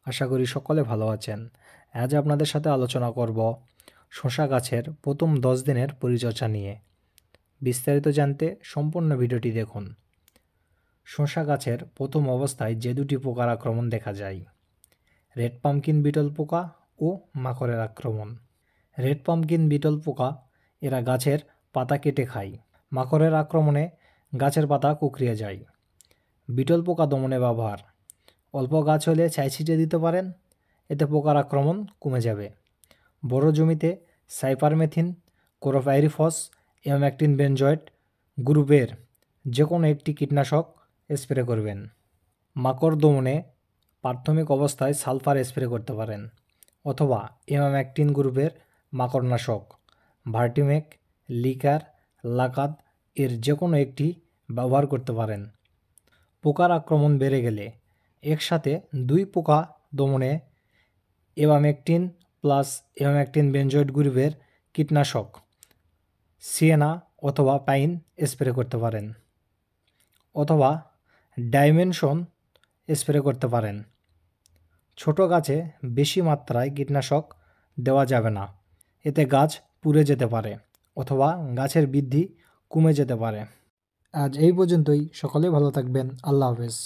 আশা করি সকলে ভালো আছেন। আজ আপনাদের সাথে আলোচনা করব শসা গাছের প্রথম 10 দিনের পরিচর্যা নিয়ে। বিস্তারিত জানতে সম্পূর্ণ ভিডিওটি দেখুন। শসা গাছের প্রথম অবস্থায় যে দুটি পোকার আক্রমণ দেখা যায়, রেড পামকিন বিটল পোকা ও মাকড়ের আক্রমণ। রেড পামকিন বিটল পোকা এরা গাছের পাতা কেটে খায়। মাকড়ের আক্রমণে গাছের পাতা কুঁকড়িয়ে যায়। বিটল পোকা দমনে ব্যবহার: অল্প গাছ হলে ছাই ছিটিয়ে দিতে পারেন, এতে পোকার আক্রমণ কমে যাবে। বড় জমিতে সাইপারমেথিন, ক্লোরপাইরিফস, ইমামেকটিন বেনজয়েড গ্রুপের যে কোনো একটি কীটনাশক স্প্রে করবেন। মাকড় দমনে প্রাথমিক অবস্থায় সালফার স্প্রে করতে পারেন, অথবা ইমামেকটিন গ্রুপের মাকড়নাশক ভার্টিমেক, লিকার, লাকাদ এর যে কোনো একটি ব্যবহার করতে পারেন। পোকার আক্রমণ বেড়ে গেলে একসাথে 2 পোকা দমনে ইমামেকটিন প্লাস ইমামেকটিন বেনজয়েড গ্রুপের কীটনাশক সিয়েনা অথবা পাইন স্প্রে করতে পারেন, অথবা ডাইমেনশন স্প্রে করতে পারেন। ছোট গাছে বেশি মাত্রায় কীটনাশক দেওয়া যাবে না, এতে গাছ পুড়ে যেতে পারে অথবা গাছের বৃদ্ধি কমে যেতে পারে। আজ এই পর্যন্তই। সকলে ভালো থাকবেন। আল্লাহ হাফেজ।